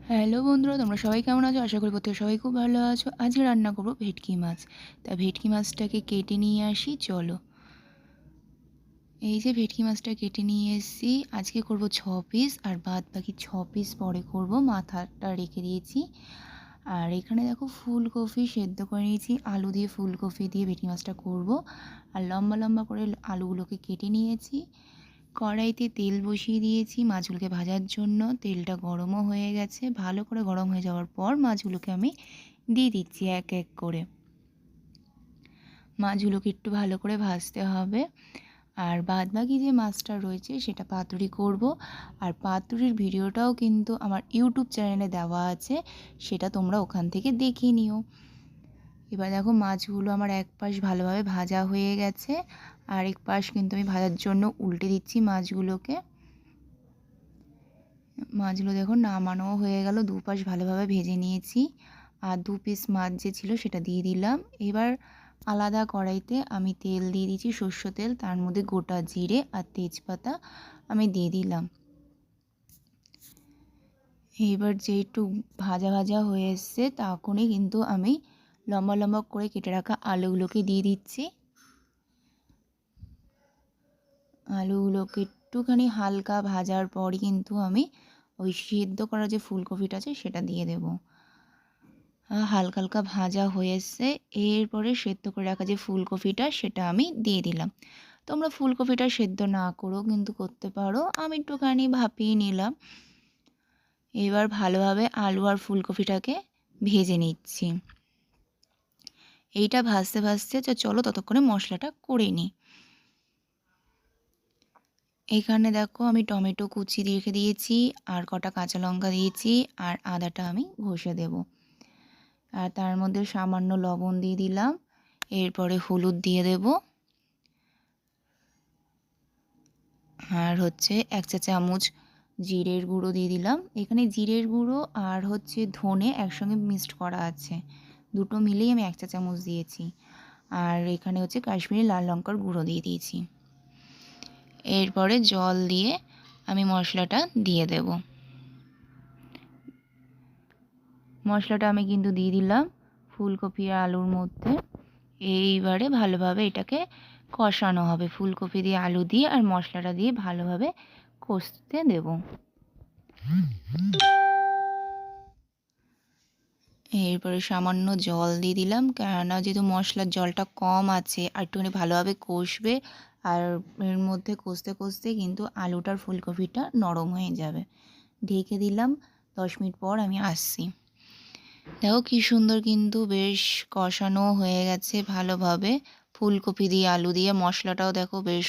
Hello বন্ধুরা, তোমরা সবাই কেমন আছো? আশা করি প্রত্যেকে সবাই খুব ভালো আছো। আজকে রান্না করবো ভেটকি মাছ। তা ভেটকি মাছটাকে কেটে নিয়ে আসি, চলো। এই যে ভেটকি মাছটা কেটে নিয়ে এসেছি। আজকে করব 6 পিস, আর বাদ বাকি 6 পিস পরে করব। মাথাটা রেখে দিয়েছি। আর এখানে দেখো ফুলকপি সেদ্ধ করে নিয়েছি, আলু দিয়ে ফুলকপি দিয়ে ভেটকি মাছটা করব। আর লম্বা লম্বা করে আলুগুলোকে কেটে নিয়েছি। কড়াইতে তেল বসিয়ে দিয়েছি মাছগুলোকে ভাজার জন্য। তেলটা গরমও হয়ে গেছে। ভালো করে গরম হয়ে যাওয়ার পর মাছগুলোকে আমি দিয়ে দিচ্ছি এক এক করে। মাছগুলোকে একটু ভালো করে ভাজতে হবে। আর বাদ বাকি যে মাছটা রয়েছে সেটা পাতুরি করব। আর পাতুরির ভিডিওটাও কিন্তু আমার ইউটিউব চ্যানেলে দেওয়া আছে, সেটা তোমরা ওখান থেকে দেখে নিও। এবার দেখো মাছগুলো আমার এক পাশ ভালোভাবে ভাজা হয়ে গেছে, আর এক পাশ কিন্তু আমি ভাজার জন্য উল্টে দিচ্ছি মাছগুলোকে। মাছগুলো দেখো নামানো হয়ে গেল, দুপাশ ভালোভাবে ভেজে নিয়েছি। আর 2 পিস মাছ যে ছিল সেটা দিয়ে দিলাম। এবার আলাদা কড়াইতে আমি তেল দিয়ে দিয়েছি, সরষের তেল। তার মধ্যে গোটা জিরে আর তেজপাতা আমি দিয়ে দিলাম। এবার যে একটু ভাজা ভাজা হয়ে এসছে তখনই কিন্তু আমি লম্বা লম্বা করে কেটে রাখা আলুগুলোকে দিয়ে দিচ্ছি। আলুগুলোকে একটুখানি হালকা ভাজার পরই কিন্তু আমি ওই সিদ্ধ করা যে ফুলকপিটা আছে সেটা দিয়ে দেবো। হালকা হালকা ভাজা হয়ে এসছে। এরপরে সেদ্ধ করে রাখা যে ফুলকপিটা সেটা আমি দিয়ে দিলাম। তোমরা ফুলকপিটা সেদ্ধ না করেও কিন্তু করতে পারো, আমি একটুখানি ভাপিয়ে নিলাম। এবার ভালোভাবে আলু আর ফুলকপিটাকে ভেজে নিচ্ছি। এইটা ভাজতে ভাজতে চলো ততক্ষণে মশলাটা করে নিই। এখানে দেখো আমি টমেটো কুচি রেখে দিয়েছি, আর কটা কাঁচা লঙ্কা দিয়েছি, আর আদাটা আমি ঘষে দেব। আর তার মধ্যে সামান্য লবণ দিয়ে দিলাম। এরপরে হলুদ দিয়ে দেব, আর হচ্ছে 1 চা চামচ জিরের গুঁড়ো দিয়ে দিলাম। এখানে জিরের গুঁড়ো আর হচ্ছে ধনে একসঙ্গে মিক্সড করা আছে, দুটো মিলেই আমি 1 চা চামচ দিয়েছি। আর এখানে হচ্ছে কাশ্মীরি লাল লঙ্কার গুঁড়ো দিয়ে দিয়েছি। এরপরে জল দিয়ে আমি মশলাটা দিয়ে দেব। মশলাটা আমি কিন্তু দিয়ে দিলাম ফুলকপি আর আলুর মধ্যে। এইবারে ভালোভাবে এটাকে কষানো হবে, ফুলকপি দিয়ে আলু দিয়ে আর মশলাটা দিয়ে ভালোভাবে কষতে দেব। এরপরে সামান্য জল দিয়ে দিলাম, কেননা যেহেতু মশলার জলটা কম আছে আর একটুখানি ভালোভাবে কষবে। আর এর মধ্যে কষতে কষতে কিন্তু আলুটার ফুলকপিটা নরম হয়ে যাবে। ঢেকে দিলাম, 10 মিনিট পর আমি আসছি। দেখো কি সুন্দর কিন্তু বেশ কষানো হয়ে গেছে ভালোভাবে, ফুলকপি দিয়ে আলু দিয়ে। মশলাটাও দেখো বেশ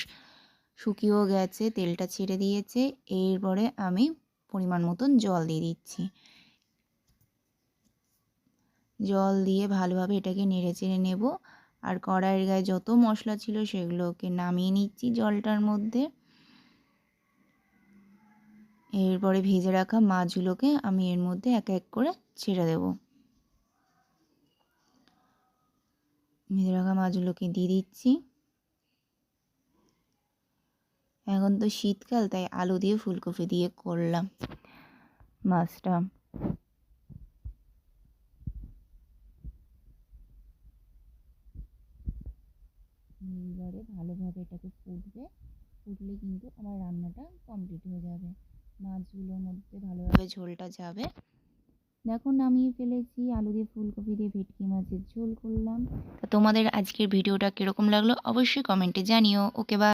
শুকিয়েও গেছে, তেলটা ছেড়ে দিয়েছে। এরপরে আমি পরিমাণ মতন জল দিয়ে দিচ্ছি। জল দিয়ে ভালোভাবে এটাকে নেড়ে চেড়ে নেব। আর কড়াইয়ের গায়ে যত মশলা ছিল সেগুলোকে নামিয়ে নিচ্ছি জলটার মধ্যে। এরপরে ভেজে রাখা মাছগুলোকে আমি এর মধ্যে এক এক করে ছেড়ে দেব। ভেজে রাখা মাছগুলোকে দিয়ে দিচ্ছি। এখন তো শীতকাল, তাই আলু দিয়ে ফুলকপি দিয়ে করলাম মাছটা। এবারে ভালোভাবে এটাকে ফুটলে কিন্তু আমার রান্নাটা কমপ্লিট হয়ে যাবে। মাছগুলোর মধ্যে ভালোভাবে ঝোলটা যাবে। দেখো নামিয়ে ফেলেছি, আলু দিয়ে ফুলকপি দিয়ে ভেটকি মাছের ঝোল করলাম। তা তোমাদের আজকের ভিডিওটা কীরকম লাগলো অবশ্যই কমেন্টে জানিও। ওকে, বাই।